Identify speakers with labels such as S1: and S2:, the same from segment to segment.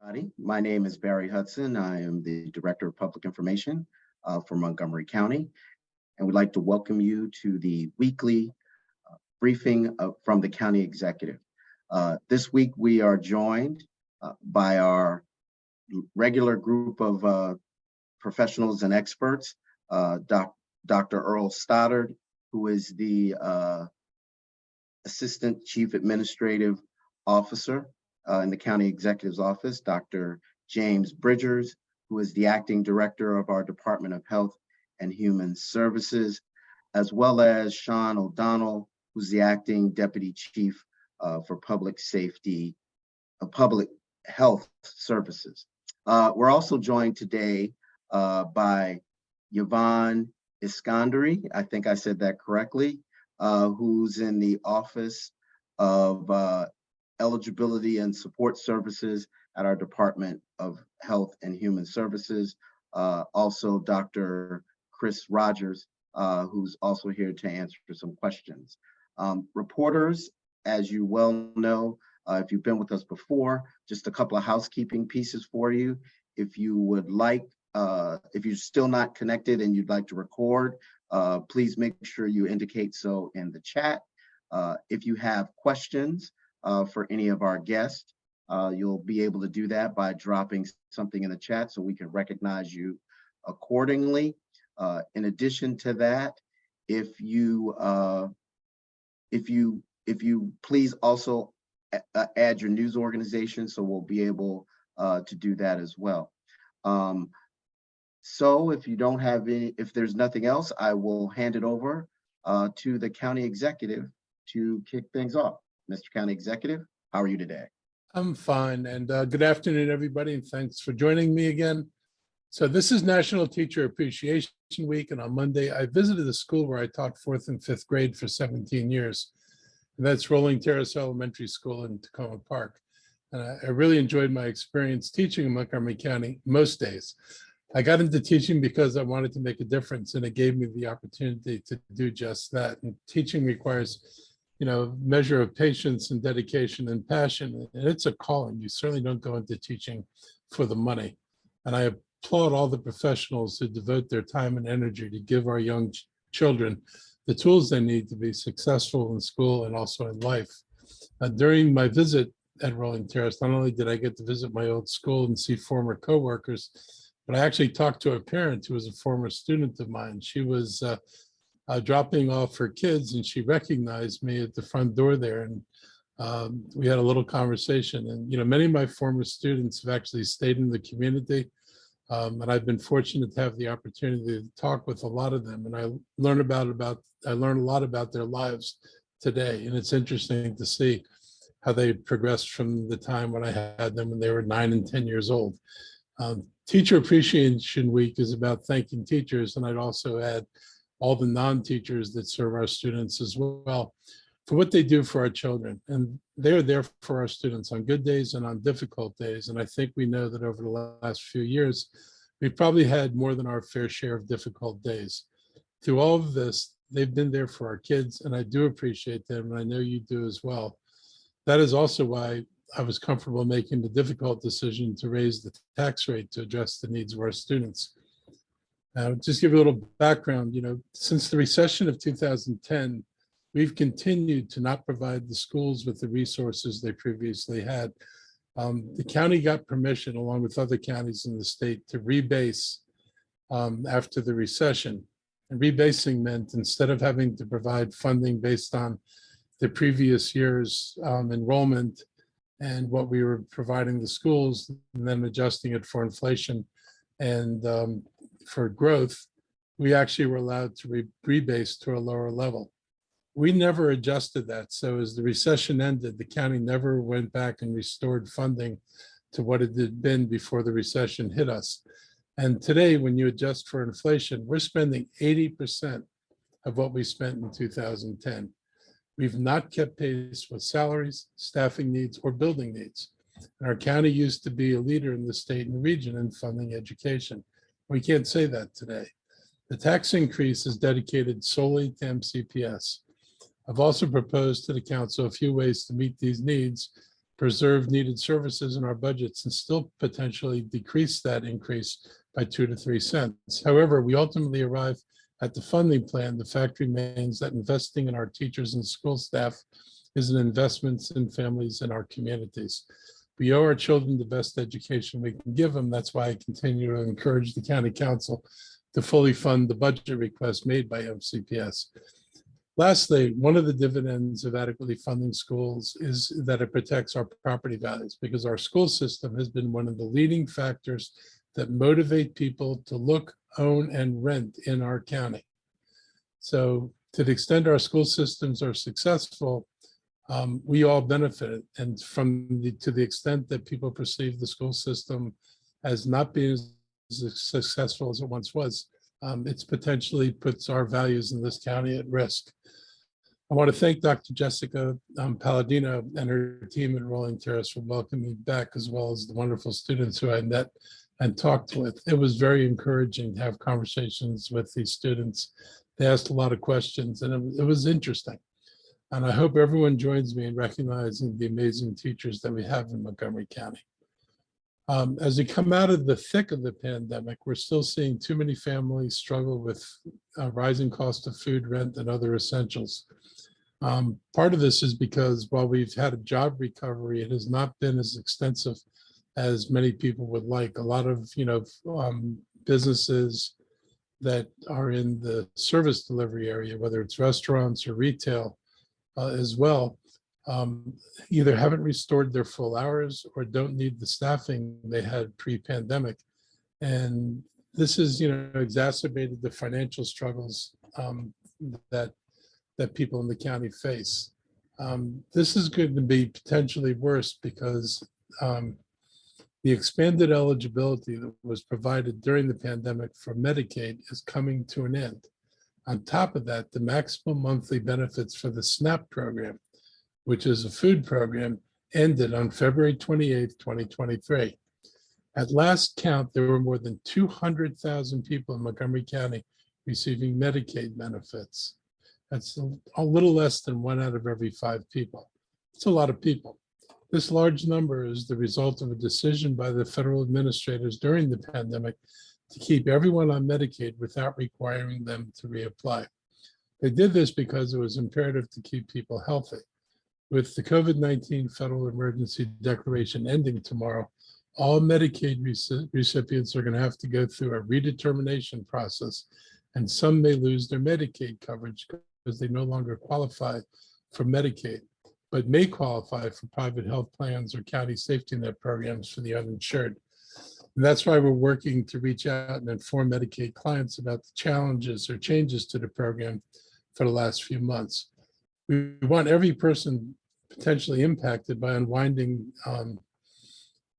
S1: Howdy. My name is Barry Hudson. I am the Director of Public Information for Montgomery County, and we'd like to welcome you to the weekly briefing from the County Executive. This week we are joined by our regular group of professionals and experts, Dr. Earl Stoddard, who is the Assistant Chief Administrative Officer in the County Executive's Office, Dr. James Bridgers, who is the Acting Director of our Department of Health and Human Services, as well as Sean O'Donnell, who's the Acting Deputy Chief for Public Safety, Public Health Services. We're also joined today by Yvonne Iskandari, I think I said that correctly, who's in the Office of Eligibility and Support Services at our Department of Health and Human Services. Also, Dr. Chris Rogers, who's also here to answer some questions. Reporters, as you well know, if you've been with us before, just a couple of housekeeping pieces for you. If you would like, if you're still not connected and you'd like to record, please make sure you indicate so in the chat. If you have questions for any of our guests, you'll be able to do that by dropping something in the chat so we can recognize you accordingly. In addition to that, if you please also add your news organization, so we'll be able to do that as well. So if you don't have any, if there's nothing else, I will hand it over to the County Executive to kick things off. Mr. County Executive, how are you today?
S2: I'm fine, and good afternoon, everybody, and thanks for joining me again. So this is National Teacher Appreciation Week, and on Monday, I visited a school where I taught 4th and 5th grade for 17 years. And that's Rolling Terrace Elementary School in Tacoma Park. And I really enjoyed my experience teaching in Montgomery County most days. I got into teaching because I wanted to make a difference, and it gave me the opportunity to do just that. And teaching requires, measure of patience and dedication and passion. And it's a calling. You certainly don't go into teaching for the money. And I applaud all the professionals who devote their time and energy to give our young children the tools they need to be successful in school and also in life. During my visit at Rolling Terrace, not only did I get to visit my old school and see former coworkers, but I actually talked to a parent who was a former student of mine. She was dropping off her kids, and she recognized me at the front door there, and we had a little conversation. And many of my former students have actually stayed in the community, and I've been fortunate to have the opportunity to talk with a lot of them, and I learned a lot about their lives today. And it's interesting to see how they progressed from the time when I had them when they were 9 and 10 years old. Teacher Appreciation Week is about thanking teachers, and I'd also add all the non-teachers that serve our students as well for what they do for our children. And they're there for our students on good days and on difficult days. And I think we know that over the last few years, we've probably had more than our fair share of difficult days. Through all of this, they've been there for our kids, and I do appreciate them, and I know you do as well. That is also why I was comfortable making the difficult decision to raise the tax rate to address the needs of our students. Just give you a little background, since the recession of 2010, we've continued to not provide the schools with the resources they previously had. The county got permission, along with other counties in the state, to rebase after the recession. And rebasing meant instead of having to provide funding based on the previous year's enrollment and what we were providing the schools, and then adjusting it for inflation and for growth, we actually were allowed to rebase to a lower level. We never adjusted that. So as the recession ended, the county never went back and restored funding to what it had been before the recession hit us. And today, when you adjust for inflation, we're spending 80% of what we spent in 2010. We've not kept pace with salaries, staffing needs, or building needs. And our county used to be a leader in the state and the region in funding education. We can't say that today. The tax increase is dedicated solely to MCPS. I've also proposed to the council a few ways to meet these needs, preserve needed services in our budgets and still potentially decrease that increase by 2 to 3 cents. However, we ultimately arrive at the funding plan. The fact remains that investing in our teachers and school staff is an investment in families and our communities. We owe our children the best education we can give them. That's why I continue to encourage the County Council to fully fund the budget request made by MCPS. Lastly, one of the dividends of adequately funding schools is that it protects our property values, because our school system has been one of the leading factors that motivate people to look, own, and rent in our county. So to the extent our school systems are successful, we all benefit. And to the extent that people perceive the school system as not being as successful as it once was, it's potentially puts our values in this county at risk. I want to thank Dr. Jessica Palladino and her team at Rolling Terrace for welcoming me back, as well as the wonderful students who I met and talked with. It was very encouraging to have conversations with these students. They asked a lot of questions, and it was interesting. And I hope everyone joins me in recognizing the amazing teachers that we have in Montgomery County. As we come out of the thick of the pandemic, we're still seeing too many families struggle with rising cost of food, rent, and other essentials. Part of this is because while we've had a job recovery, it has not been as extensive as many people would like. A lot of businesses that are in the service delivery area, whether it's restaurants or retail as well, either haven't restored their full hours or don't need the staffing they had pre-pandemic. And this has exacerbated the financial struggles that people in the county face. This is going to be potentially worse because the expanded eligibility that was provided during the pandemic for Medicaid is coming to an end. On top of that, the maximum monthly benefits for the SNAP program, which is a food program, ended on February 28th, 2023. At last count, there were more than 200,000 people in Montgomery County receiving Medicaid benefits. That's a little less than 1 out of every 5 people. It's a lot of people. This large number is the result of a decision by the federal administrators during the pandemic to keep everyone on Medicaid without requiring them to reapply. They did this because it was imperative to keep people healthy. With the COVID-19 federal emergency declaration ending tomorrow, all Medicaid recipients are going to have to go through a redetermination process, and some may lose their Medicaid coverage because they no longer qualify for Medicaid, but may qualify for private health plans or county safety net programs for the uninsured. And that's why we're working to reach out and inform Medicaid clients about the challenges or changes to the program for the last few months. We want every person potentially impacted by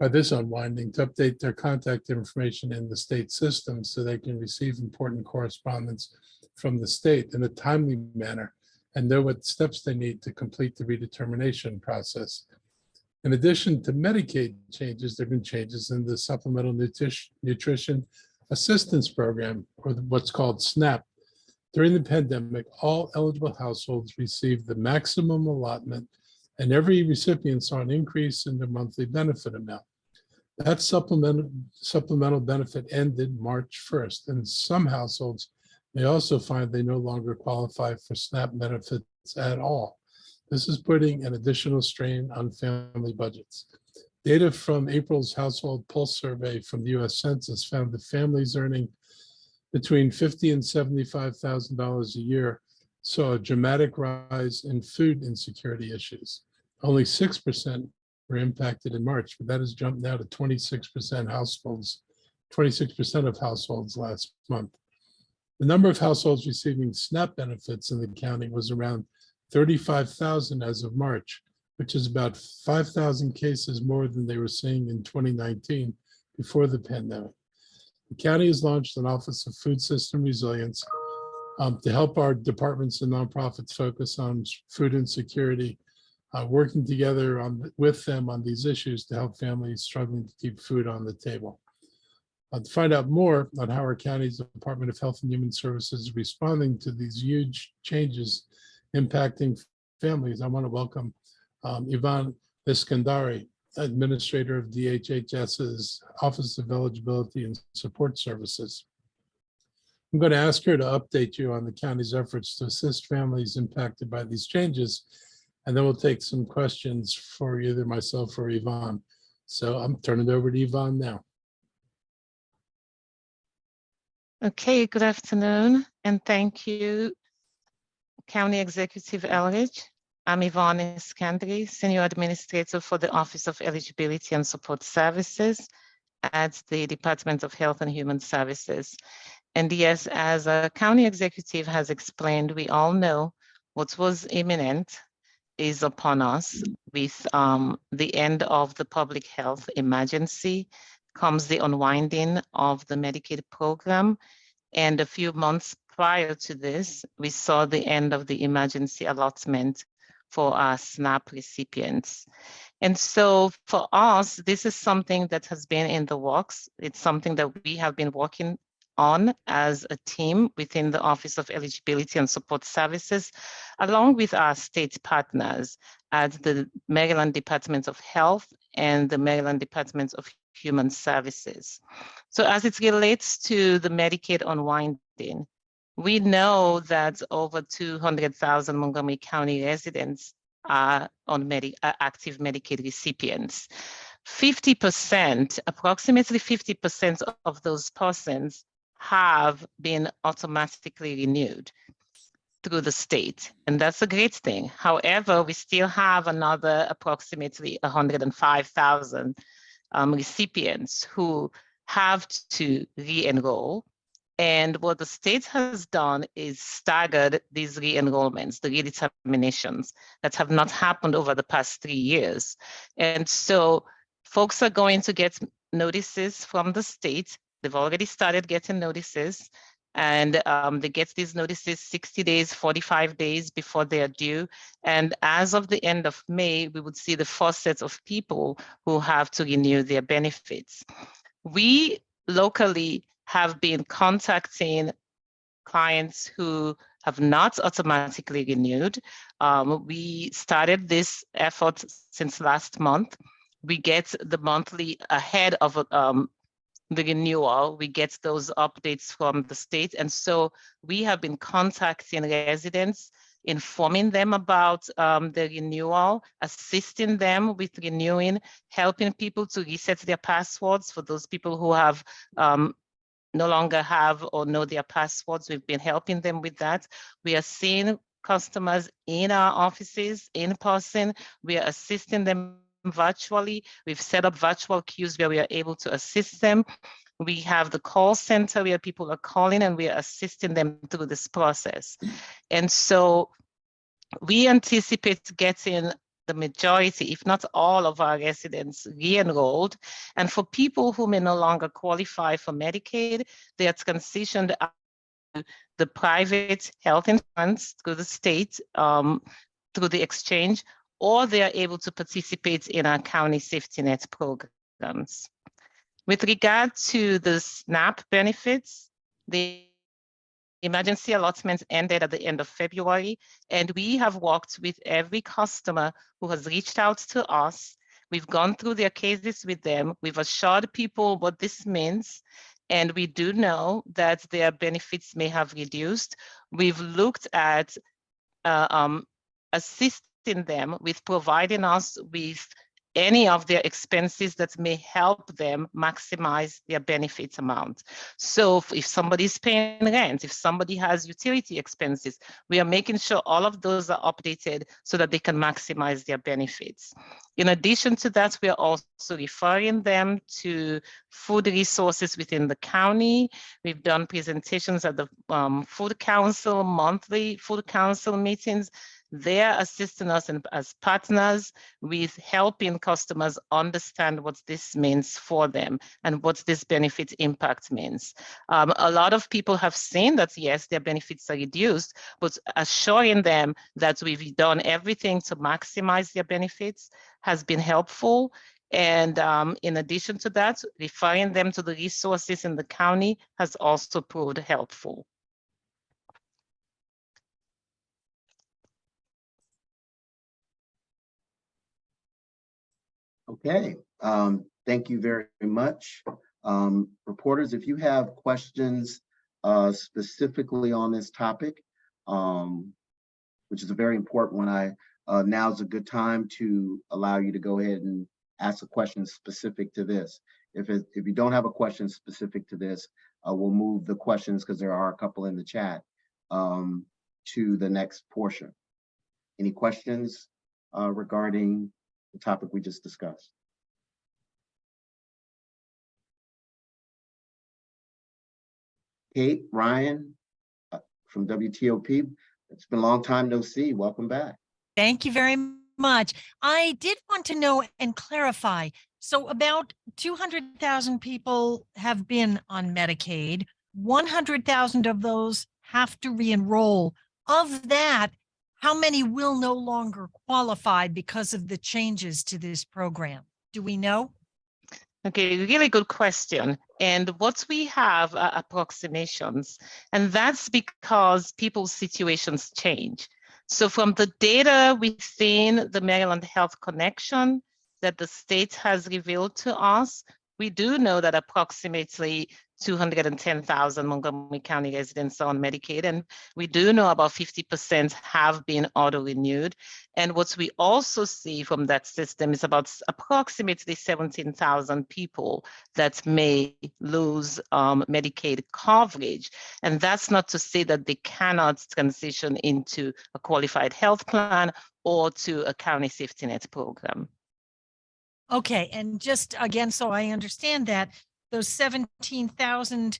S2: this unwinding to update their contact information in the state system so they can receive important correspondence from the state in a timely manner and know what steps they need to complete the redetermination process. In addition to Medicaid changes, there have been changes in the Supplemental Nutrition Assistance Program, or what's called SNAP. During the pandemic, all eligible households received the maximum allotment, and every recipient saw an increase in their monthly benefit amount. That supplemental benefit ended March 1st, and some households may also find they no longer qualify for SNAP benefits at all. This is putting an additional strain on family budgets. Data from April's Household Pulse Survey from the U.S. Census found that families earning between $50,000 and $75,000 a year saw a dramatic rise in food insecurity issues. Only 6% were impacted in March, but that has jumped now to 26% of households last month. The number of households receiving SNAP benefits in the county was around 35,000 as of March, which is about 5,000 cases more than they were seeing in 2019 before the pandemic. The county has launched an Office of Food System Resilience to help our departments and nonprofits focus on food insecurity, working together with them on these issues to help families struggling to keep food on the table. To find out more on how our county's Department of Health and Human Services is responding to these huge changes impacting families, I want to welcome Yvonne Iskandari, Administrator of DHHS's Office of Eligibility and Support Services. I'm going to ask her to update you on the county's efforts to assist families impacted by these changes, and then we'll take some questions for either myself or Yvonne. So I'm turning it over to Yvonne now.
S3: Okay, good afternoon, and thank you, County Executive Elridge. I'm Yvonne Iskandari, Senior Administrator for the Office of Eligibility and Support Services at the Department of Health and Human Services. And yes, as a county executive has explained, we all know what was imminent is upon us. With the end of the public health emergency comes the unwinding of the Medicaid program. And a few months prior to this, we saw the end of the emergency allotment for our SNAP recipients. And so for us, this is something that has been in the works. It's something that we have been working on as a team within the Office of Eligibility and Support Services, along with our state partners at the Maryland Department of Health and the Maryland Department of Human Services. So as it relates to the Medicaid unwinding, we know that over 200,000 Montgomery County residents are on active Medicaid recipients. 50%, approximately 50% of those persons have been automatically renewed through the state, and that's a great thing. However, we still have another approximately 105,000 recipients who have to re-enroll. And what the state has done is staggered these re-enrollments, the redeterminations that have not happened over the past 3 years. And so folks are going to get notices from the state. They've already started getting notices, and they get these notices 60 days, 45 days before they are due. And as of the end of May, we would see the first set of people who have to renew their benefits. We locally have been contacting clients who have not automatically renewed. We started this effort since last month. We get the monthly ahead of the renewal, we get those updates from the state. And so we have been contacting residents, informing them about the renewal, assisting them with renewing, helping people to reset their passwords for those people who have no longer have or know their passwords. We've been helping them with that. We are seeing customers in our offices in person. We are assisting them virtually. We've set up virtual queues where we are able to assist them. We have the call center where people are calling and we are assisting them through this process. And so we anticipate getting the majority, if not all of our residents re-enrolled. And for people who may no longer qualify for Medicaid, they are transitioned out to the private health insurance through the state, through the exchange, or they are able to participate in our county safety net programs. With regard to the SNAP benefits, the emergency allotment ended at the end of February, and we have worked with every customer who has reached out to us. We've gone through their cases with them. We've assured people what this means, and we do know that their benefits may have reduced. We've looked at assisting them with providing us with any of their expenses that may help them maximize their benefits amount. So if somebody's paying rent, if somebody has utility expenses, we are making sure all of those are updated so that they can maximize their benefits. In addition to that, we are also referring them to food resources within the county. We've done presentations at the Food Council, monthly Food Council meetings. They're assisting us as partners with helping customers understand what this means for them and what this benefit impact means. A lot of people have seen that, yes, their benefits are reduced, but assuring them that we've done everything to maximize their benefits has been helpful. And in addition to that, referring them to the resources in the county has also proved helpful.
S1: Okay, thank you very much. Reporters, if you have questions specifically on this topic, which is a very important one, now's a good time to allow you to go ahead and ask a question specific to this. If you don't have a question specific to this, we'll move the questions, because there are a couple in the chat, to the next portion. Any questions regarding the topic we just discussed? Kate, Ryan, from WTOP, it's been a long time no see. Welcome back.
S4: Thank you very much. I did want to know and clarify. So about 200,000 people have been on Medicaid. 100,000 of those have to re-enroll. Of that, how many will no longer qualify because of the changes to this program? Do we know?
S3: Okay, really good question. And what we have are approximations, and that's because people's situations change. So from the data within the Maryland Health Connection that the state has revealed to us, we do know that approximately 210,000 Montgomery County residents are on Medicaid, and we do know about 50% have been auto-renewed. And what we also see from that system is about approximately 17,000 people that may lose Medicaid coverage. And that's not to say that they cannot transition into a qualified health plan or to a county safety net program.
S4: Okay, and just again, so I understand that, those 17,000,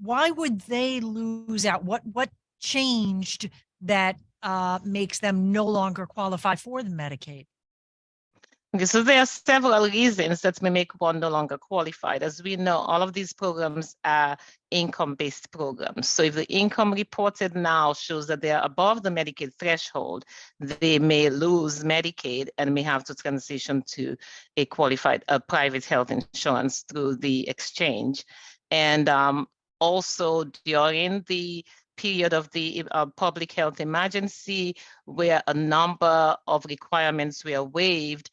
S4: why would they lose out? What changed that makes them no longer qualify for the Medicaid?
S3: Okay, so there are several reasons that may make one no longer qualified. As we know, all of these programs are income-based programs. So if the income reported now shows that they are above the Medicaid threshold, they may lose Medicaid and may have to transition to a qualified private health insurance through the exchange. And also during the period of the public health emergency, where a number of requirements were waived,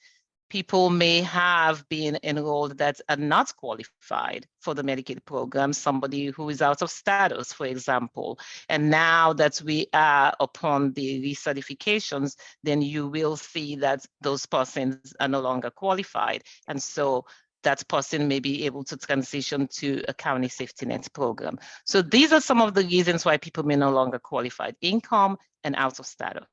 S3: people may have been enrolled that are not qualified for the Medicaid program, somebody who is out of status, for example. And now that we are upon the recertifications, then you will see that those persons are no longer qualified. And so that person may be able to transition to a county safety net program. So these are some of the reasons why people may no longer qualify: income and out of status.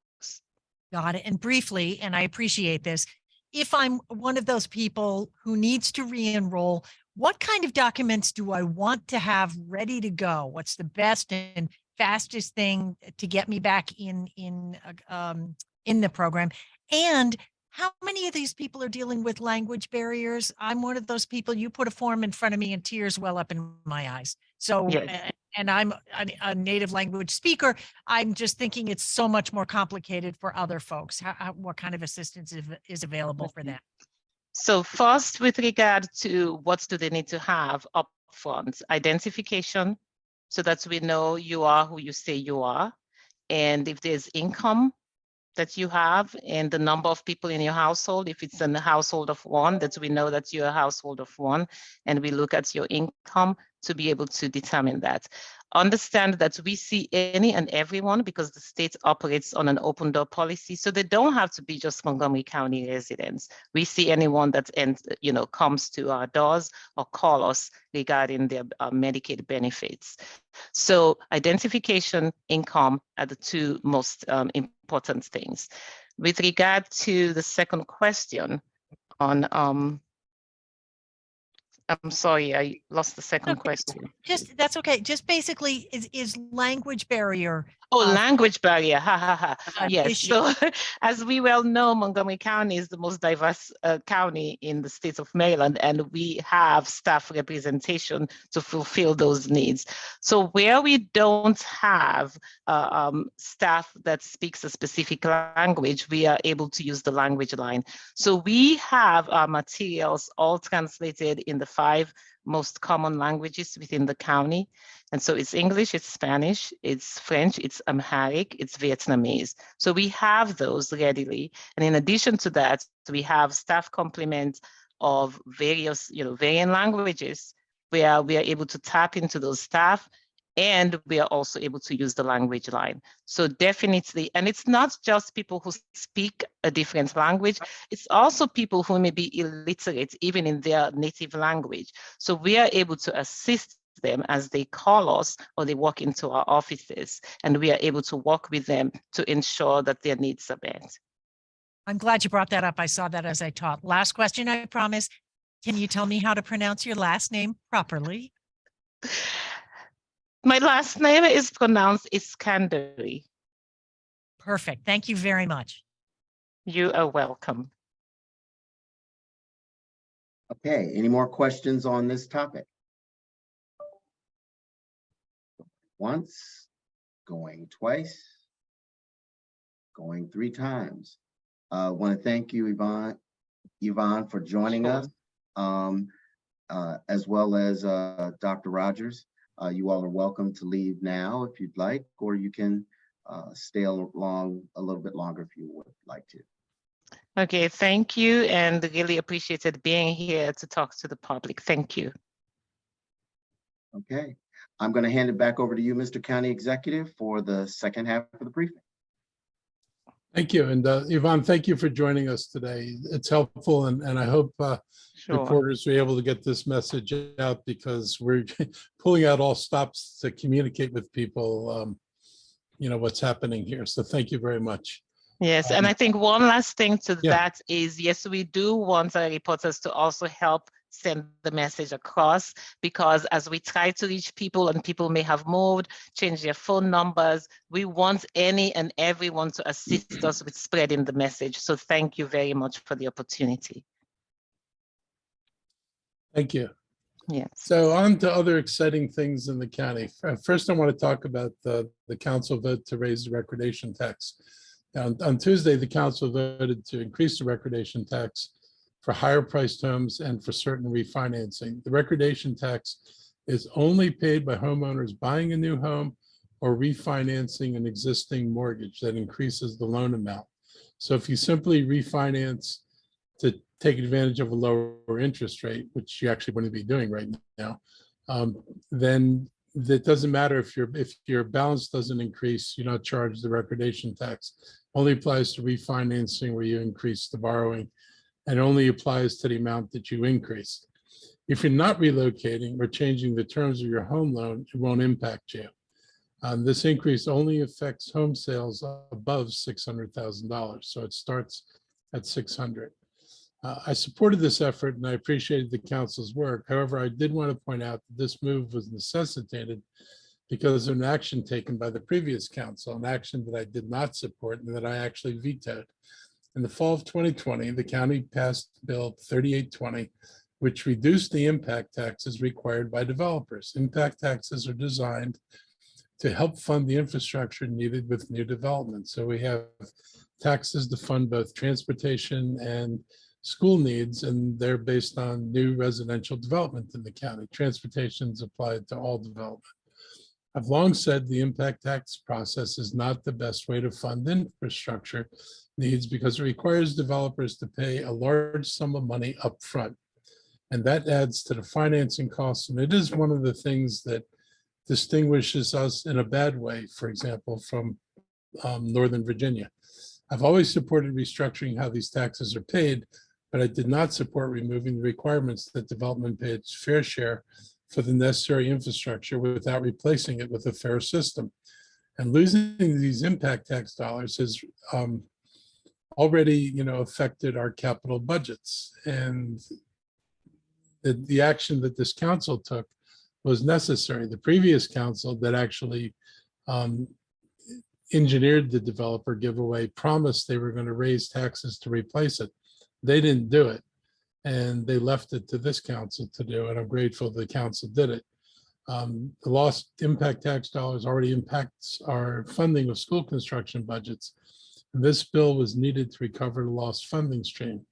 S4: Got it. And briefly, and I appreciate this, if I'm one of those people who needs to re-enroll, what kind of documents do I want to have ready to go? What's the best and fastest thing to get me back in the program? And how many of these people are dealing with language barriers? I'm one of those people. You put a form in front of me and tears well up in my eyes. So, yes. And I'm a native language speaker. I'm just thinking it's so much more complicated for other folks. What kind of assistance is available for them?
S3: So first, with regard to what do they need to have up front, identification, so that we know you are who you say you are. And if there's income that you have and the number of people in your household, if it's in a household of one, that we know that you're a household of one, and we look at your income to be able to determine that. Understand that we see any and everyone because the state operates on an open door policy, so they don't have to be just Montgomery County residents. We see anyone that comes to our doors or call us regarding their Medicaid benefits. So identification, income are the two most important things. With regard to the second question on I'm sorry, I lost the second question.
S4: That's okay. Just basically, is language barrier.
S3: Oh, language barrier. Ha ha ha. Yes.
S4: Issue.
S3: So, as we well know, Montgomery County is the most diverse county in the state of Maryland, and we have staff representation to fulfill those needs. So, where we don't have staff that speaks a specific language, we are able to use the language line. So, we have our materials all translated in the 5 most common languages within the county. And so it's English, it's Spanish, it's French, it's Amharic, it's Vietnamese. So we have those readily. And in addition to that, we have staff complements of various, varying languages where we are able to tap into those staff, and we are also able to use the language line. So definitely, and it's not just people who speak a different language, it's also people who may be illiterate even in their native language. So we are able to assist them as they call us or they walk into our offices, and we are able to work with them to ensure that their needs are met.
S4: I'm glad you brought that up. I saw that as I taught. Last question, I promise. Can you tell me how to pronounce your last name properly?
S3: My last name is pronounced Iskandari.
S4: Perfect. Thank you very much.
S3: You are welcome.
S1: Okay, any more questions on this topic? Once, going twice, going 3 times. I want to thank you, Yvonne, for joining us, as well as Dr. Rogers. You all are welcome to leave now if you'd like, or you can stay along a little bit longer if you would like to.
S3: Okay, thank you, and really appreciated being here to talk to the public. Thank you.
S1: Okay, I'm going to hand it back over to you, Mr. County Executive, for the second half of the briefing.
S2: Thank you. And Yvonne, thank you for joining us today. It's helpful, and I hope reporters are able to get this message out, because we're pulling out all stops to communicate with people, what's happening here. So thank you very much.
S3: Yes, and I think one last thing to that is, yes, we do want our reporters to also help send the message across, because as we try to reach people and people may have moved, change their phone numbers, we want any and everyone to assist us with spreading the message. So thank you very much for the opportunity.
S2: Thank you.
S3: Yes.
S2: So on to other exciting things in the county. First, I want to talk about the council vote to raise the recordation tax. On Tuesday, the council voted to increase the recordation tax for higher priced homes and for certain refinancing. The recordation tax is only paid by homeowners buying a new home or refinancing an existing mortgage that increases the loan amount. So if you simply refinance to take advantage of a lower interest rate, which you actually wouldn't be doing right now, then it doesn't matter if your balance doesn't increase, you're not charged the recordation tax. Only applies to refinancing where you increase the borrowing, and only applies to the amount that you increased. If you're not relocating or changing the terms of your home loan, it won't impact you. This increase only affects home sales above $600,000, so it starts at $600,000. I supported this effort and I appreciated the council's work. However, I did want to point out that this move was necessitated because of an action taken by the previous council, an action that I did not support and that I actually vetoed. In the fall of 2020, the county passed Bill 3820, which reduced the impact taxes required by developers. Impact taxes are designed to help fund the infrastructure needed with new development. So we have taxes to fund both transportation and school needs, and they're based on new residential development in the county. Transportation is applied to all development. I've long said the impact tax process is not the best way to fund infrastructure needs because it requires developers to pay a large sum of money up front. And that adds to the financing costs. And it is one of the things that distinguishes us in a bad way, for example, from Northern Virginia. I've always supported restructuring how these taxes are paid, but I did not support removing the requirements that development pay its fair share for the necessary infrastructure without replacing it with a fair system. And losing these impact tax dollars has already, affected our capital budgets. And the action that this council took was necessary. The previous council that actually engineered the developer giveaway promised they were going to raise taxes to replace it. They didn't do it, and they left it to this council to do, and I'm grateful the council did it. The lost impact tax dollars already impacts our funding of school construction budgets. And this bill was needed to recover the lost funding stream.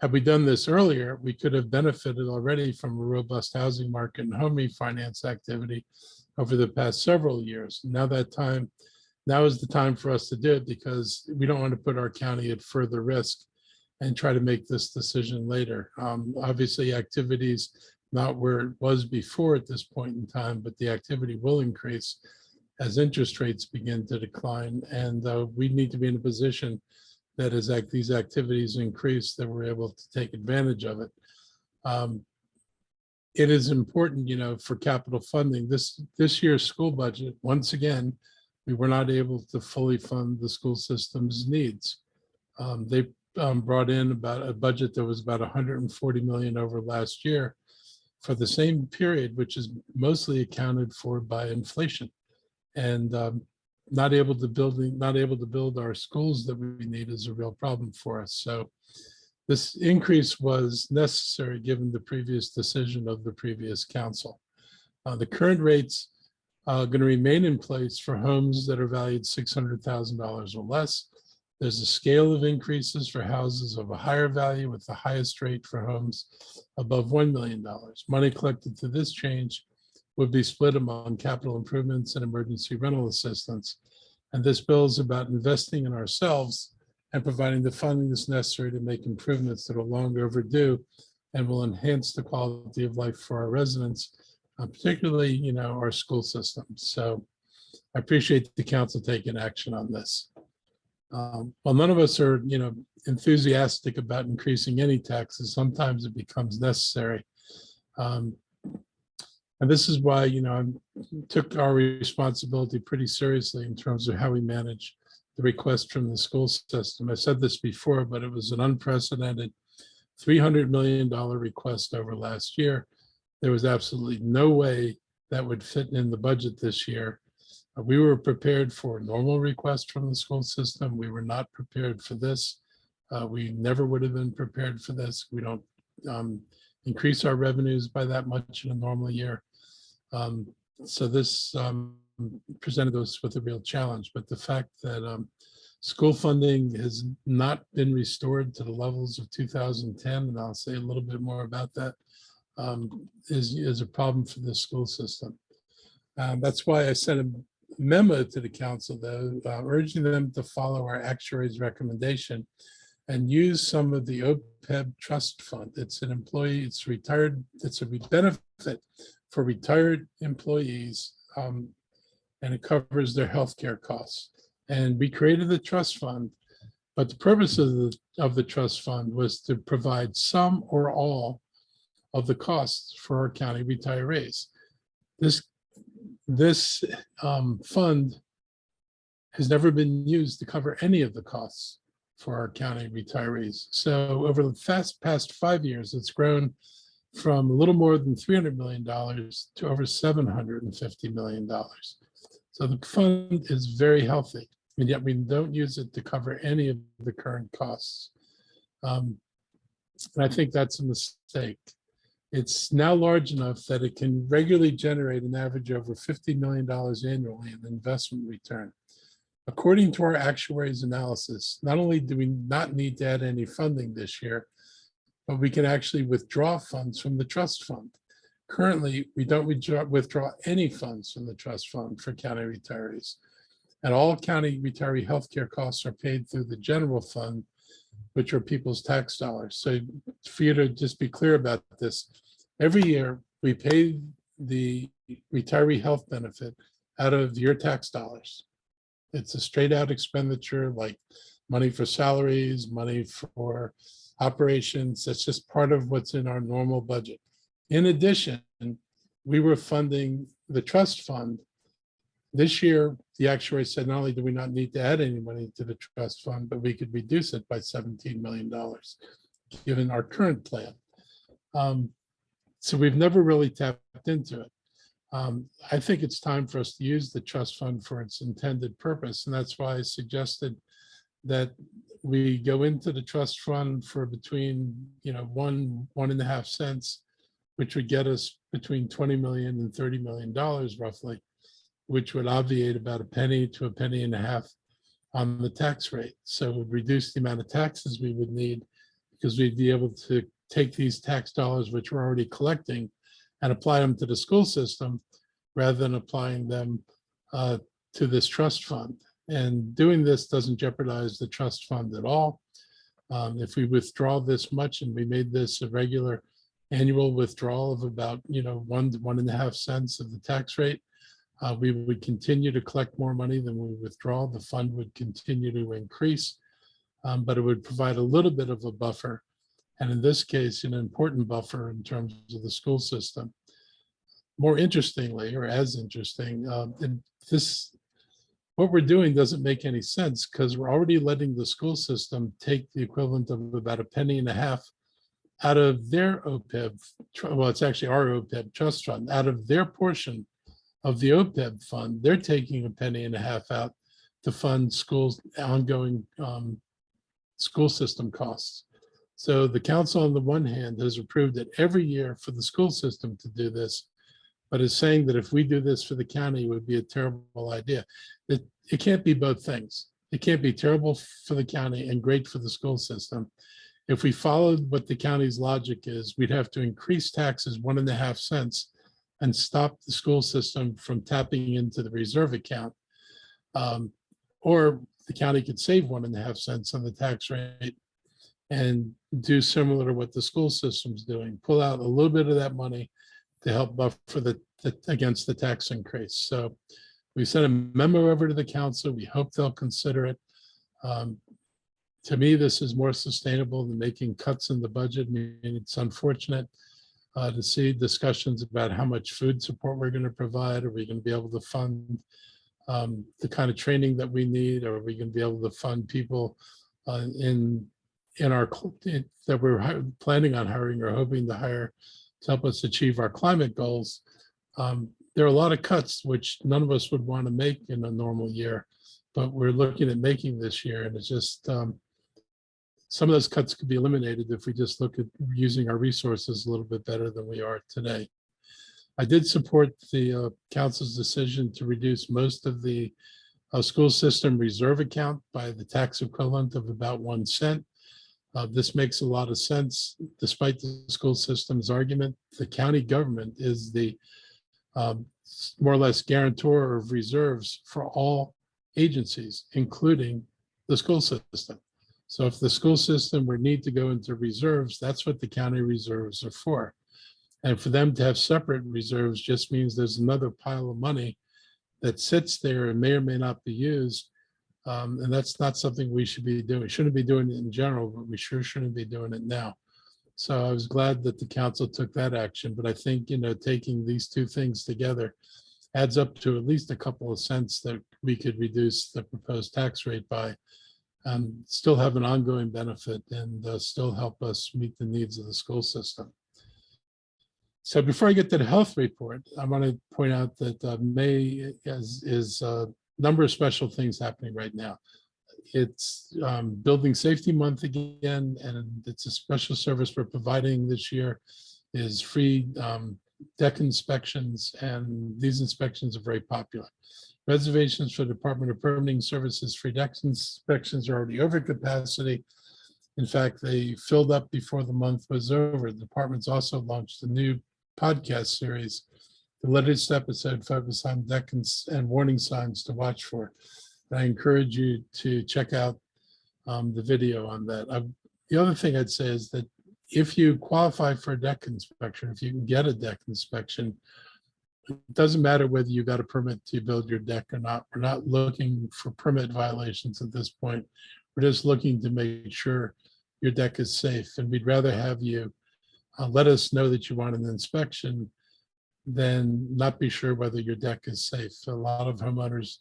S2: Had we done this earlier, we could have benefited already from a robust housing market and home refinance activity over the past several years. Now is the time for us to do it, because we don't want to put our county at further risk and try to make this decision later. Obviously, activities not where it was before at this point in time, but the activity will increase as interest rates begin to decline. And we need to be in a position that as these activities increase, that we're able to take advantage of it. It is important, for capital funding. This year's school budget, once again, we were not able to fully fund the school system's needs. They brought in about a budget that was about 140 million over last year for the same period, which is mostly accounted for by inflation, and not able to build our schools that we need is a real problem for us. So this increase was necessary given the previous decision of the previous council. The current rates are going to remain in place for homes that are valued $600,000 or less. There's a scale of increases for houses of a higher value, with the highest rate for homes above $1 million. Money collected through this change would be split among capital improvements and emergency rental assistance. And this bill is about investing in ourselves and providing the funding that's necessary to make improvements that are long overdue and will enhance the quality of life for our residents, particularly, our school systems. So I appreciate the council taking action on this. While none of us are, enthusiastic about increasing any taxes, sometimes it becomes necessary. And this is why, I took our responsibility pretty seriously in terms of how we manage the request from the school system. I said this before, but it was an unprecedented $300 million request over last year. There was absolutely no way that would fit in the budget this year. We were prepared for a normal request from the school system. We were not prepared for this. We never would have been prepared for this. We don't increase our revenues by that much in a normal year. So this presented us with a real challenge. But the fact that school funding has not been restored to the levels of 2010, and I'll say a little bit more about that, is a problem for the school system. That's why I sent a memo to the council, though, urging them to follow our actuary's recommendation and use some of the OPEB trust fund. It's a benefit for retired employees, and it covers their healthcare costs. And we created the trust fund, but the purpose of the trust fund was to provide some or all of the costs for our county retirees. This fund has never been used to cover any of the costs for our county retirees. So over the past 5 years, it's grown from a little more than $300 million to over $750 million. So the fund is very healthy, and yet we don't use it to cover any of the current costs. And I think that's a mistake. It's now large enough that it can regularly generate an average over $50 million annually in investment return. According to our actuary's analysis, not only do we not need to add any funding this year, but we can actually withdraw funds from the trust fund. Currently, we don't withdraw any funds from the trust fund for county retirees. And all county retiree healthcare costs are paid through the general fund, which are people's tax dollars. So for you to just be clear about this, every year we pay the retiree health benefit out of your tax dollars. It's a straight out expenditure, like money for salaries, money for operations. That's just part of what's in our normal budget. In addition, we were funding the trust fund. This year, the actuary said not only do we not need to add any money to the trust fund, but we could reduce it by $17 million, given our current plan. So we've never really tapped into it. I think it's time for us to use the trust fund for its intended purpose. And that's why I suggested that we go into the trust fund for between, 1.5 cents, which would get us between $20 million and $30 million roughly, which would obviate about a penny to a penny and a half on the tax rate. So it would reduce the amount of taxes we would need because we'd be able to take these tax dollars, which we're already collecting, and apply them to the school system rather than applying them to this trust fund. And doing this doesn't jeopardize the trust fund at all. If we withdraw this much and we made this a regular annual withdrawal of about 1.5 cents of the tax rate, we would continue to collect more money than we withdraw. The fund would continue to increase, but it would provide a little bit of a buffer. And in this case, an important buffer in terms of the school system. More interestingly, or as interesting, what we're doing doesn't make any sense because we're already letting the school system take the equivalent of about 1.5 pennies out of their OPEB, well, it's actually our OPEB trust fund, out of their portion of the OPEB fund. They're taking 1.5 pennies out to fund schools' ongoing school system costs. So the council on the one hand has approved it every year for the school system to do this, but is saying that if we do this for the county, it would be a terrible idea. It can't be both things. It can't be terrible for the county and great for the school system. If we followed what the county's logic is, we'd have to increase taxes 1.5 cents and stop the school system from tapping into the reserve account. Or the county could save 1.5 cents on the tax rate and do similar to what the school system's doing, pull out a little bit of that money to help buffer against the tax increase. So we sent a memo over to the council. We hope they'll consider it. To me, this is more sustainable than making cuts in the budget. I mean, it's unfortunate to see discussions about how much food support we're going to provide. Are we going to be able to fund the kind of training that we need? Are we going to be able to fund people that we're planning on hiring or hoping to hire to help us achieve our climate goals? There are a lot of cuts which none of us would want to make in a normal year, but we're looking at making this year, and it's just some of those cuts could be eliminated if we just look at using our resources a little bit better than we are today. I did support the council's decision to reduce most of the school system reserve account by the tax equivalent of about 1 cent. This makes a lot of sense, despite the school system's argument. The county government is the more or less guarantor of reserves for all agencies, including the school system. So if the school system would need to go into reserves, that's what the county reserves are for. And for them to have separate reserves just means there's another pile of money that sits there and may or may not be used. And that's not something we should be doing. We shouldn't be doing it in general, but we sure shouldn't be doing it now. So I was glad that the council took that action, but I think, taking these two things together adds up to at least a couple of cents that we could reduce the proposed tax rate by, still have an ongoing benefit and still help us meet the needs of the school system. So before I get to the health report, I want to point out that May is a number of special things happening right now. It's Building Safety Month again, and it's a special service we're providing this year is free deck inspections, and these inspections are very popular. Reservations for Department of Permitting Services free deck inspections are already over capacity. In fact, they filled up before the month was over. The department's also launched a new podcast series. The latest episode focused on deck and warning signs to watch for. I encourage you to check out the video on that. The other thing I'd say is that if you qualify for a deck inspection, if you can get a deck inspection, it doesn't matter whether you got a permit to build your deck or not. We're not looking for permit violations at this point. We're just looking to make sure your deck is safe. And we'd rather have you let us know that you want an inspection than not be sure whether your deck is safe. A lot of homeowners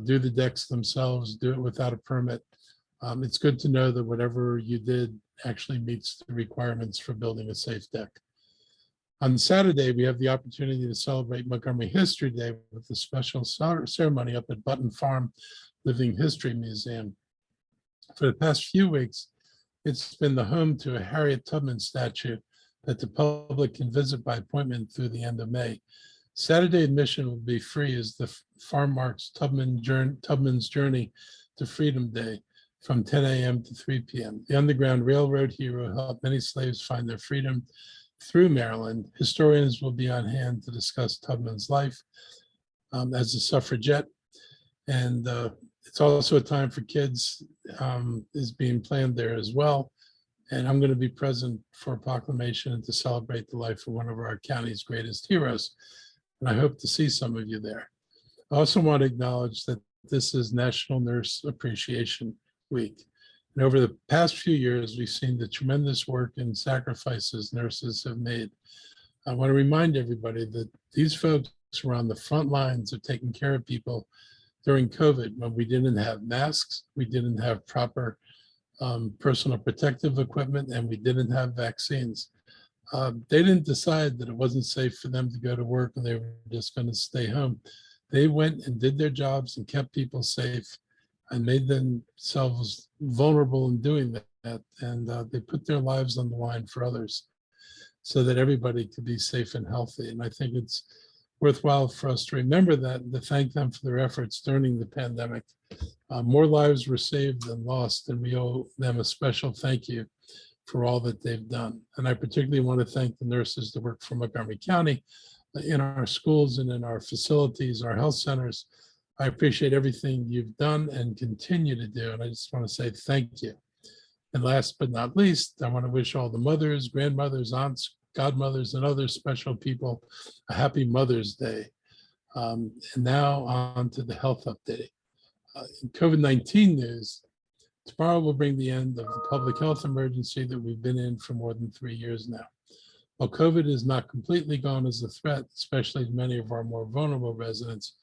S2: do the decks themselves, do it without a permit. It's good to know that whatever you did actually meets the requirements for building a safe deck. On Saturday, we have the opportunity to celebrate Montgomery History Day with a special ceremony up at Button Farm Living History Museum. For the past few weeks, it's been the home to a Harriet Tubman statue that the public can visit by appointment through the end of May. Saturday admission will be free as the farm marks Tubman's journey to Freedom Day. from 10 a.m. to 3 p.m. The Underground Railroad hero helped many slaves find their freedom through Maryland. Historians will be on hand to discuss Tubman's life as a suffragette. And it's also a time for kids is being planned there as well. And I'm going to be present for a proclamation and to celebrate the life of one of our county's greatest heroes. And I hope to see some of you there. I also want to acknowledge that this is National Nurse Appreciation Week. And over the past few years, we've seen the tremendous work and sacrifices nurses have made. I want to remind everybody that these folks were on the front lines of taking care of people during COVID, when we didn't have masks, we didn't have proper personal protective equipment, and we didn't have vaccines. They didn't decide that it wasn't safe for them to go to work and they were just going to stay home. They went and did their jobs and kept people safe and made themselves vulnerable in doing that. And they put their lives on the line for others so that everybody could be safe and healthy. And I think it's worthwhile for us to remember that and to thank them for their efforts during the pandemic. More lives were saved than lost, and we owe them a special thank you for all that they've done. And I particularly want to thank the nurses that work for Montgomery County in our schools and in our facilities, our health centers. I appreciate everything you've done and continue to do. And I just want to say thank you. And last but not least, I want to wish all the mothers, grandmothers, aunts, godmothers, and other special people a happy Mother's Day. And now on to the health update. In COVID-19 news, tomorrow will bring the end of the public health emergency that we've been in for more than 3 years now. While COVID is not completely gone as a threat, especially to many of our more vulnerable residents,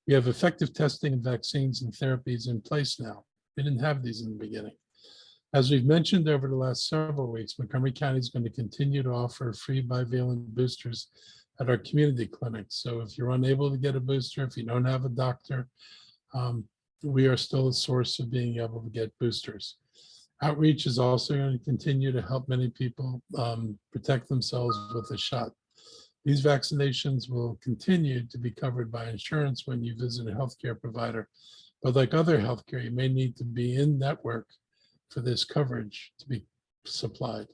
S2: we have effective testing and vaccines and therapies in place now. We didn't have these in the beginning. As we've mentioned over the last several weeks, Montgomery County is going to continue to offer free bivalent boosters at our community clinics. So if you're unable to get a booster, if you don't have a doctor, we are still a source of being able to get boosters. Outreach is also going to continue to help many people protect themselves with a shot. These vaccinations will continue to be covered by insurance when you visit a healthcare provider. But like other healthcare, you may need to be in network for this coverage to be supplied.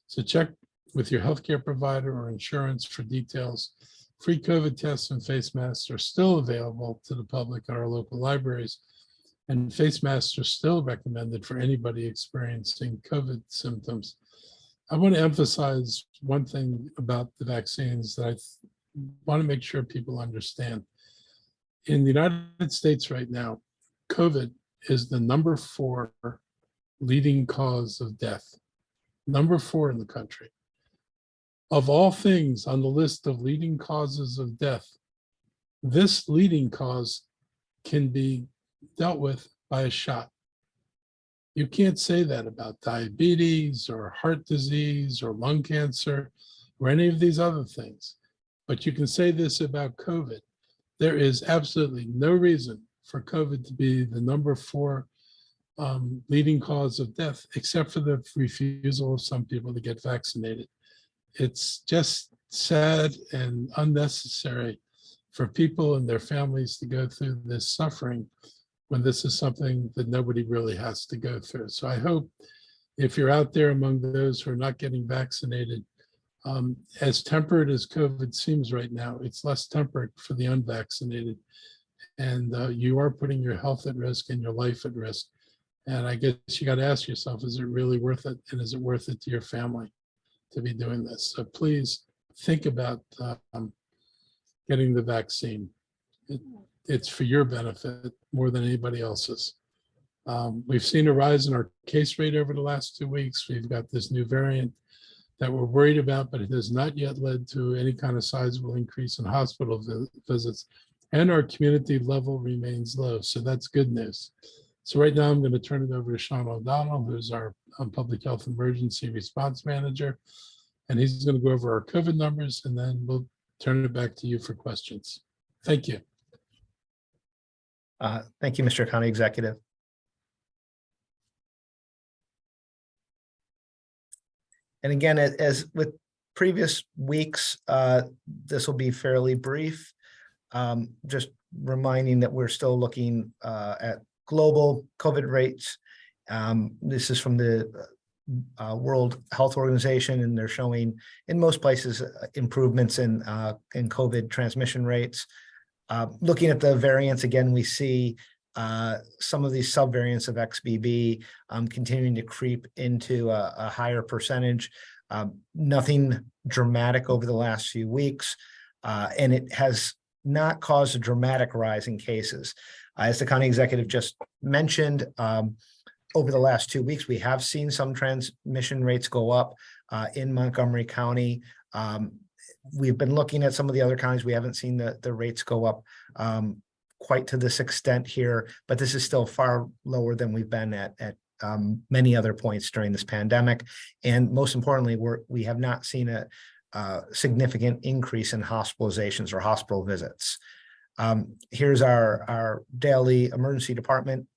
S2: So check with your healthcare provider or insurance for details. Free COVID tests and face masks are still available to the public at our local libraries, and face masks are still recommended for anybody experiencing COVID symptoms. I want to emphasize one thing about the vaccines that I want to make sure people understand. In the United States right now, COVID is the number 4 leading cause of death, number 4 in the country. Of all things on the list of leading causes of death, this leading cause can be dealt with by a shot. You can't say that about diabetes or heart disease or lung cancer or any of these other things, but you can say this about COVID. There is absolutely no reason for COVID to be the number 4 leading cause of death, except for the refusal of some people to get vaccinated. It's just sad and unnecessary for people and their families to go through this suffering when this is something that nobody really has to go through. So I hope if you're out there among those who are not getting vaccinated, as tempered as COVID seems right now, it's less tempered for the unvaccinated. And you are putting your health at risk and your life at risk. And I guess you got to ask yourself, is it really worth it? And is it worth it to your family to be doing this? So please think about getting the vaccine. It's for your benefit more than anybody else's. We've seen a rise in our case rate over the last 2 weeks. We've got this new variant that we're worried about, but it has not yet led to any kind of sizable increase in hospital visits. And our community level remains low. So that's good news. So right now I'm going to turn it over to Sean O'Donnell, who's our Public Health Emergency Response Manager. And he's going to go over our COVID numbers, and then we'll turn it back to you for questions. Thank you.
S5: Thank you, Mr. County Executive. And again, as with previous weeks, this will be fairly brief. Just reminding that we're still looking at global COVID rates This is from the World Health Organization, and they're showing in most places improvements in COVID transmission rates. Looking at the variants again, we see some of these subvariants of XBB continuing to creep into a higher percentage. Nothing dramatic over the last few weeks, and it has not caused a dramatic rise in cases. As the county executive just mentioned, over the last 2 weeks, we have seen some transmission rates go up in Montgomery County. We've been looking at some of the other counties. We haven't seen the rates go up quite to this extent here, but this is still far lower than we've been at many other points during this pandemic. And most importantly, we have not seen a significant increase in hospitalizations or hospital visits. Here's our daily emergency department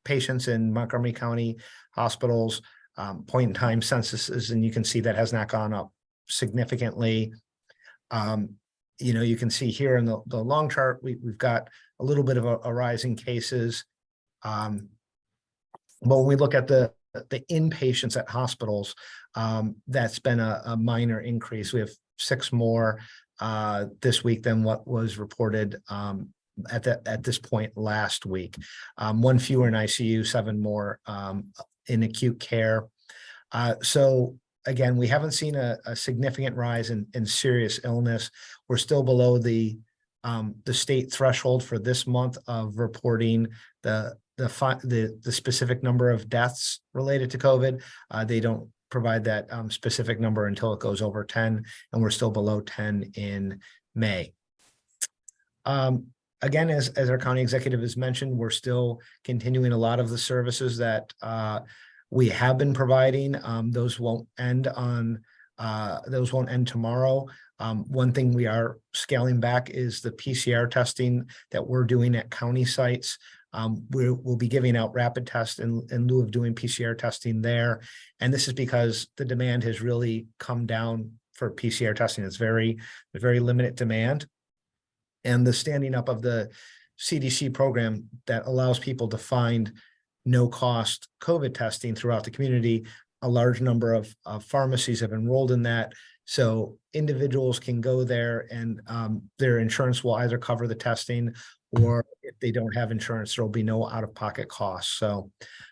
S5: patients in Montgomery County hospitals, point in time censuses, and you can see that has not gone up significantly. You can see here in the long chart, we've got a little bit of a rise in cases. But when we look at the inpatients at hospitals, that's been a minor increase. We have 6 more this week than what was reported at this point last week. 1 fewer in ICU, 7 more in acute care. So again, we haven't seen a significant rise in serious illness. We're still below the state threshold for this month of reporting the specific number of deaths related to COVID. They don't provide that specific number until it goes over 10, and we're still below 10 in May. Again, as our county executive has mentioned, we're still continuing a lot of the services that we have been providing. Those won't end tomorrow. One thing we are scaling back is the PCR testing that we're doing at county sites. We'll be giving out rapid tests in lieu of doing PCR testing there. And this is because the demand has really come down for PCR testing. It's very limited demand. And the standing up of the CDC program that allows people to find no-cost COVID testing throughout the community, a large number of pharmacies have enrolled in that. So individuals can go there and their insurance will either cover the testing, or if they don't have insurance, there will be no out-of-pocket costs. So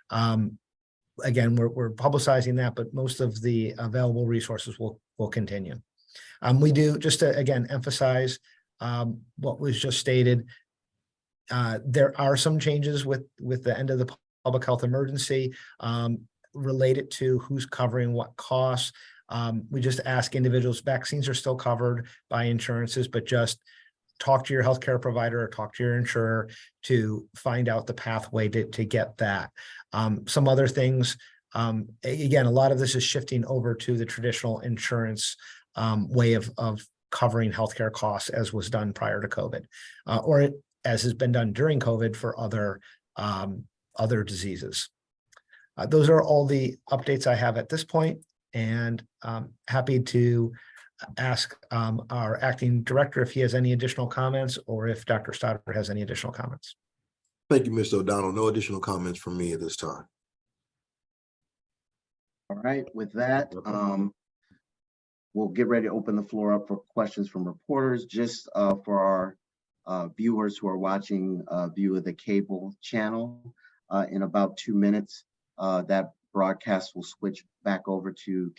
S5: again, we're publicizing that, but most of the available resources will continue. We do, just to again emphasize what was just stated, there are some changes with the end of the public health emergency related to who's covering what costs. We just ask individuals, vaccines are still covered by insurances, but just talk to your healthcare provider or talk to your insurer to find out the pathway to get that. Some other things, again, a lot of this is shifting over to the traditional insurance way of covering healthcare costs, as was done prior to COVID, or as has been done during COVID for other diseases. Those are all the updates I have at this point, and happy to ask our acting director if he has any additional comments, or if Dr. Stoddard has any additional comments.
S6: Thank you, Mr. O'Donnell. No additional comments from me at this time.
S1: All right, with that, we'll get ready to open the floor up for questions from reporters. Just for our viewers who are watching via the cable channel, in about 2 minutes, that broadcast will switch back over to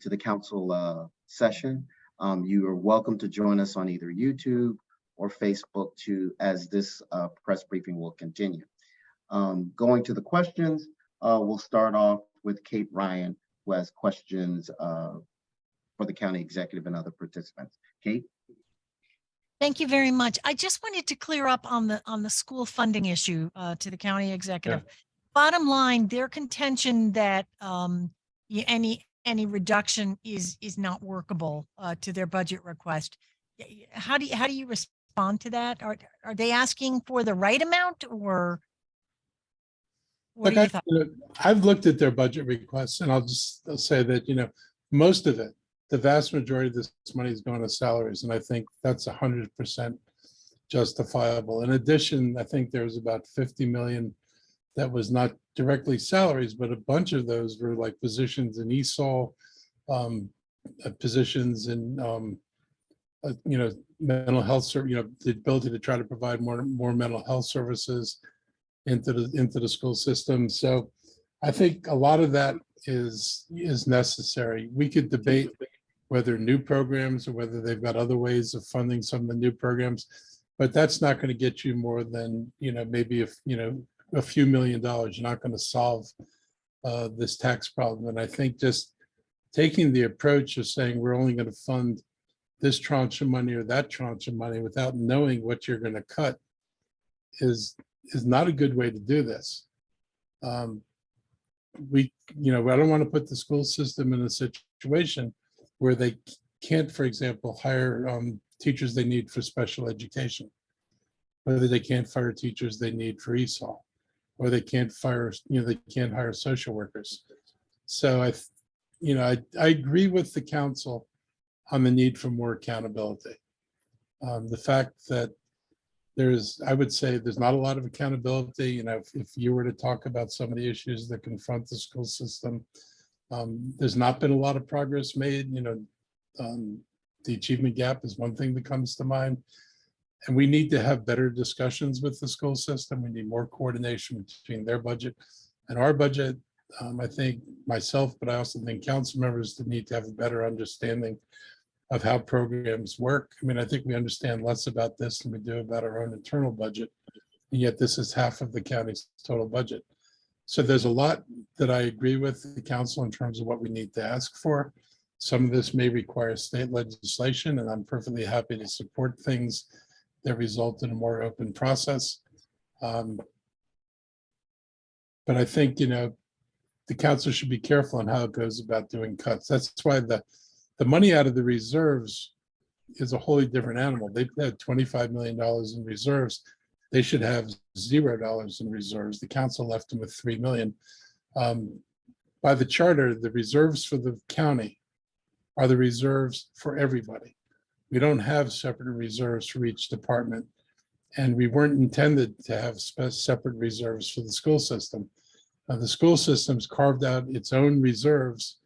S1: the council session. You are welcome to join us on either YouTube or Facebook as this press briefing will continue. Going to the questions, we'll start off with Kate Ryan, who has questions for the county executive and other participants. Kate?
S4: Thank you very much. I just wanted to clear up on the school funding issue to the county executive. Yeah. Bottom line, their contention that any reduction is not workable to their budget request. How do you respond to that? Are they asking for the right amount, or what do you think?
S2: I've looked at their budget requests, and I'll say that most of it, the vast majority of this money is going to salaries, and I think that's 100% justifiable. In addition, I think there's about $50 million that was not directly salaries, but a bunch of those were like positions in ESOL, positions in, mental health, the ability to try to provide more mental health services into the school system. So I think a lot of that is necessary. We could debate whether new programs or whether they've got other ways of funding some of the new programs, but that's not going to get you more than, maybe a few $1 million. You're not going to solve this tax problem. And I think just taking the approach of saying we're only going to fund this tranche of money or that tranche of money without knowing what you're going to cut is not a good way to do this. I don't want to put the school system in a situation where they can't, for example, hire teachers they need for special education, whether they can't fire teachers they need for ESOL, or they can't they can't hire social workers. So I agree with the council on the need for more accountability. The fact that I would say there's not a lot of accountability. If you were to talk about some of the issues that confront the school system, there's not been a lot of progress made. The achievement gap is one thing that comes to mind. And we need to have better discussions with the school system. We need more coordination between their budget and our budget. I think myself, but I also think council members need to have a better understanding of how programs work. I think we understand less about this than we do about our own internal budget, and yet this is half of the county's total budget. So there's a lot that I agree with the council in terms of what we need to ask for. Some of this may require state legislation, and I'm perfectly happy to support things that result in a more open process. But I think, the council should be careful on how it goes about doing cuts. That's why the money out of the reserves is a wholly different animal. They've had $25 million in reserves. They should have $0 in reserves. The council left them with $3 million. By the charter, the reserves for the county are the reserves for everybody. We don't have separate reserves for each department, and we weren't intended to have separate reserves for the school system. The school system's carved out its own reserves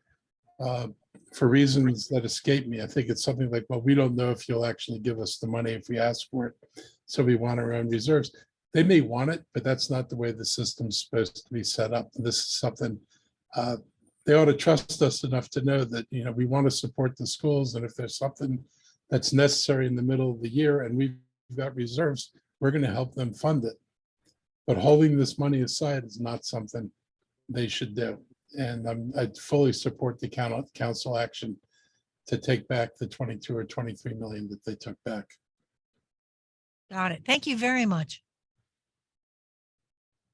S2: for reasons that escape me. I think it's something like, well, we don't know if you'll actually give us the money if we ask for it, so we want our own reserves. They may want it, but that's not the way the system's supposed to be set up. This is something they ought to trust us enough to know that, we want to support the schools, and if there's something that's necessary in the middle of the year and we've got reserves, we're going to help them fund it. But holding this money aside is not something they should do. And I fully support the council action to take back the 22 or 23 million that they took back.
S4: Got it. Thank you very much.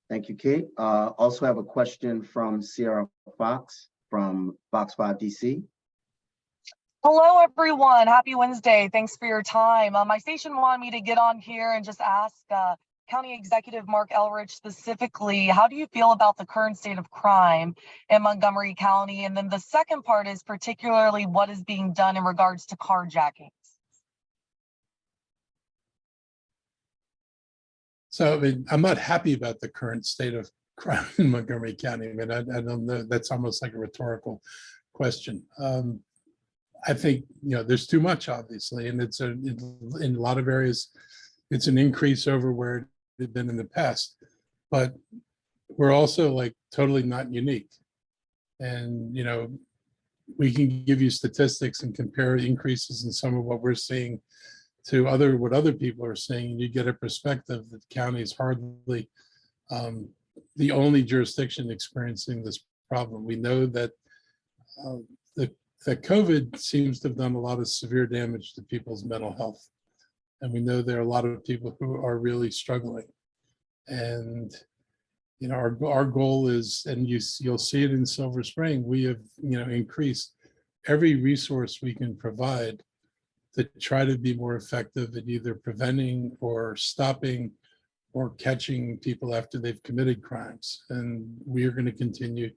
S1: Thank you, Kate. Also have a question from Sierra Fox from Fox 5 DC.
S7: Hello, everyone. Happy Wednesday. Thanks for your time. My station wanted me to get on here and just ask County Executive Mark Elrich specifically, how do you feel about the current state of crime in Montgomery County? And then the second part is particularly what is being done in regards to carjackings.
S2: So, I'm not happy about the current state of crime in Montgomery County. I don't know, that's almost like a rhetorical question. I think, there's too much, obviously, and it's in a lot of areas, it's an increase over where it had been in the past, but we're also totally not unique. And, we can give you statistics and compare increases in some of what we're seeing to what other people are seeing, and you get a perspective that the county is hardly the only jurisdiction experiencing this problem. We know that that COVID seems to have done a lot of severe damage to people's mental health. And we know there are a lot of people who are really struggling. And, our goal is, and you'll see it in Silver Spring, we have, increased every resource we can provide to try to be more effective at either preventing or stopping or catching people after they've committed crimes. And we are going to continue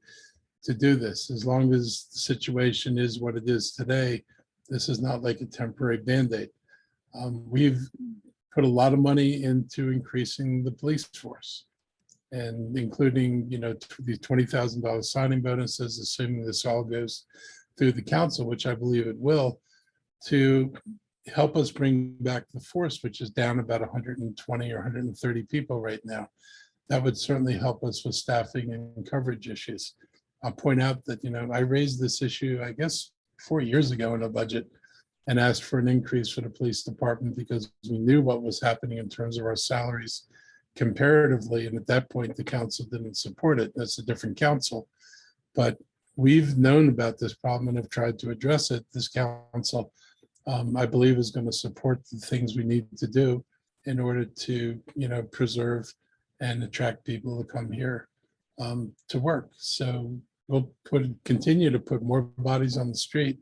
S2: to do this. As long as the situation is what it is today, this is not like a temporary Band-Aid. We've put a lot of money into increasing the police force. and including, the $20,000 signing bonuses, assuming this all goes through the council, which I believe it will, to help us bring back the force, which is down about 120 or 130 people right now. That would certainly help us with staffing and coverage issues. I'll point out that, I raised this issue, I guess, 4 years ago in a budget and asked for an increase for the police department because we knew what was happening in terms of our salaries comparatively. And at that point, the council didn't support it. That's a different council. But we've known about this problem and have tried to address it. This council, I believe, is going to support the things we need to do in order to, preserve and attract people to come here to work. So we'll continue to put more bodies on the street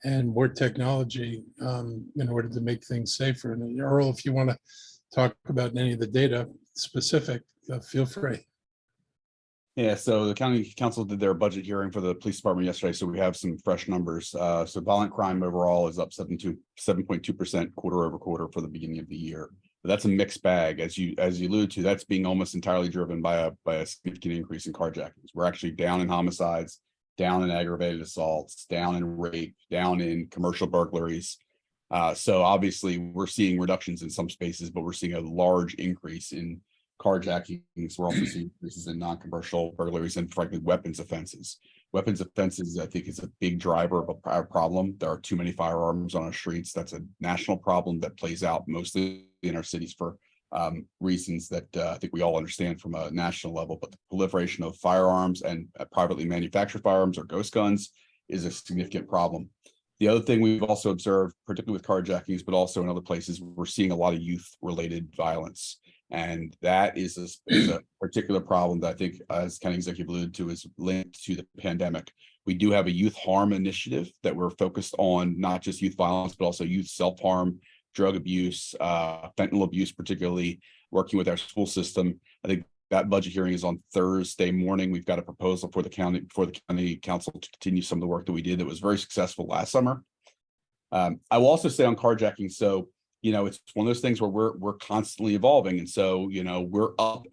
S2: and more technology in order to make things safer. And Earl, if you want to talk about any of the data specific, feel free.
S8: Yeah, so the county council did their budget hearing for the police department yesterday, so we have some fresh numbers. So violent crime overall is up 7.2% quarter over quarter for the beginning of the year. But that's a mixed bag, as you alluded to. That's being almost entirely driven by a significant increase in carjackings. We're actually down in homicides, down in aggravated assaults, down in rape, down in commercial burglaries. So obviously we're seeing reductions in some spaces, but we're seeing a large increase in carjackings. We're also seeing increases in non-commercial burglaries and frankly weapons offenses. Weapons offenses, I think, is a big driver of our problem. There are too many firearms on our streets. That's a national problem that plays out mostly in our cities for reasons that I think we all understand from a national level. But the proliferation of firearms and privately manufactured firearms or ghost guns is a significant problem. The other thing we've also observed, particularly with carjackings, but also in other places, we're seeing a lot of youth-related violence. And that is a particular problem that I think, as county executive alluded to, is linked to the pandemic. We do have a youth harm initiative that we're focused on, not just youth violence, but also youth self-harm, drug abuse, fentanyl abuse, particularly working with our school system. I think that budget hearing is on Thursday morning. We've got a proposal for the county council to continue some of the work that we did that was very successful last summer. I will also say on carjacking, so it's one of those things where we're constantly evolving, and so we're up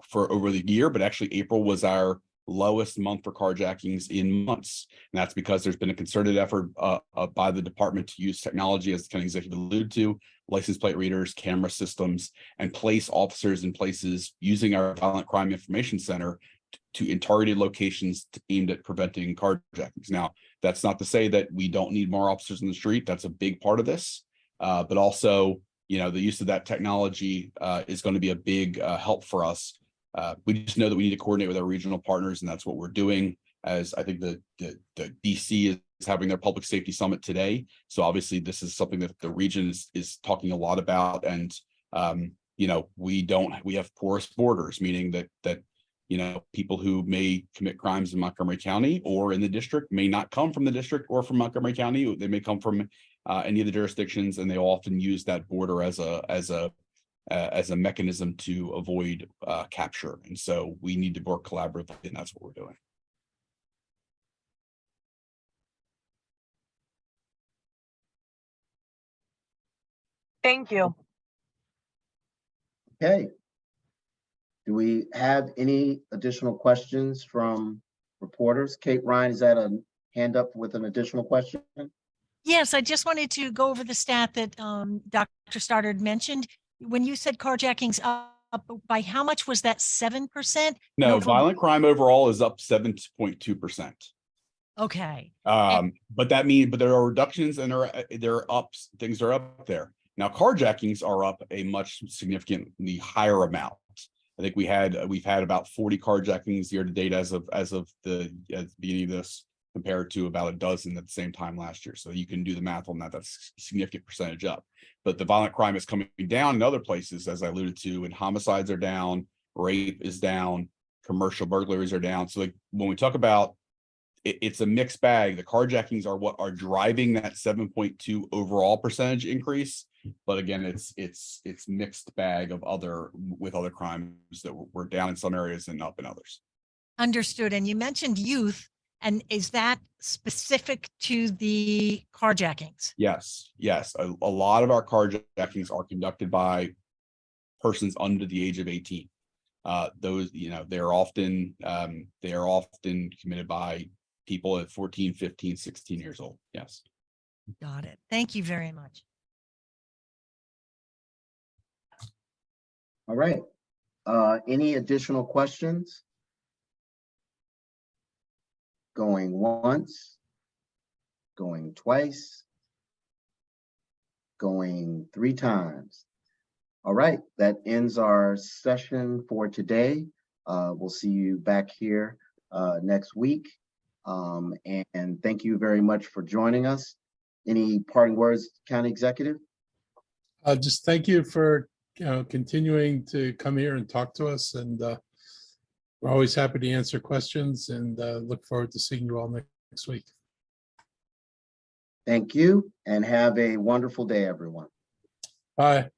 S8: for over the year, but actually April was our lowest month for carjackings in months, and that's because there's been a concerted effort by the department to use technology, as the county executive alluded to, license plate readers, camera systems, and place officers in places using our violent crime information center in targeted locations aimed at preventing carjackings. Now, that's not to say that we don't need more officers in the street. That's a big part of this. But also, the use of that technology is going to be a big help for us. We just know that we need to coordinate with our regional partners, and that's what we're doing. As I think the DC is having their public safety summit today, so obviously this is something that the region is talking a lot about. And we have porous borders, meaning that people who may commit crimes in Montgomery County or in the district may not come from the district or from Montgomery County. They may come from any of the jurisdictions, and they often use that border as a mechanism to avoid capture. And so we need to work collaboratively, and that's what we're doing.
S7: Thank you.
S1: Okay. Do we have any additional questions from reporters? Kate Ryan, is that a hand up with an additional question?
S4: Yes, I just wanted to go over the stat that Dr. Stoddard mentioned. When you said carjackings up by how much was that? 7%?
S8: No, violent crime overall is up 7.2%.
S4: Okay.
S8: But there are reductions, and they're up. Things are up there. Now, carjackings are up a much significantly higher amount. I think we've had about 40 carjackings year to date as of the beginning of this, compared to about a dozen at the same time last year. So you can do the math on that. That's a significant percentage up. But the violent crime is coming down in other places, as I alluded to, and homicides are down, rape is down, commercial burglaries are down. So when we talk about it's a mixed bag, the carjackings are what are driving that 7.2 overall percentage increase. But again, it's mixed bag of other crimes that we're down in some areas and up in others.
S4: Understood. And you mentioned youth. And is that specific to the carjackings?
S8: Yes. A lot of our carjackings are conducted by persons under the age of 18. those, they're often committed by people at 14, 15, 16 years old. Yes.
S4: Got it. Thank you very much.
S1: All right. Any additional questions? Going once, going twice, going 3 times. All right, that ends our session for today. We'll see you back here next week. And thank you very much for joining us. Any parting words, County Executive?
S2: Just thank you for continuing to come here and talk to us, and we're always happy to answer questions, and look forward to seeing you all next week.
S1: Thank you, and have a wonderful day, everyone.
S2: Bye.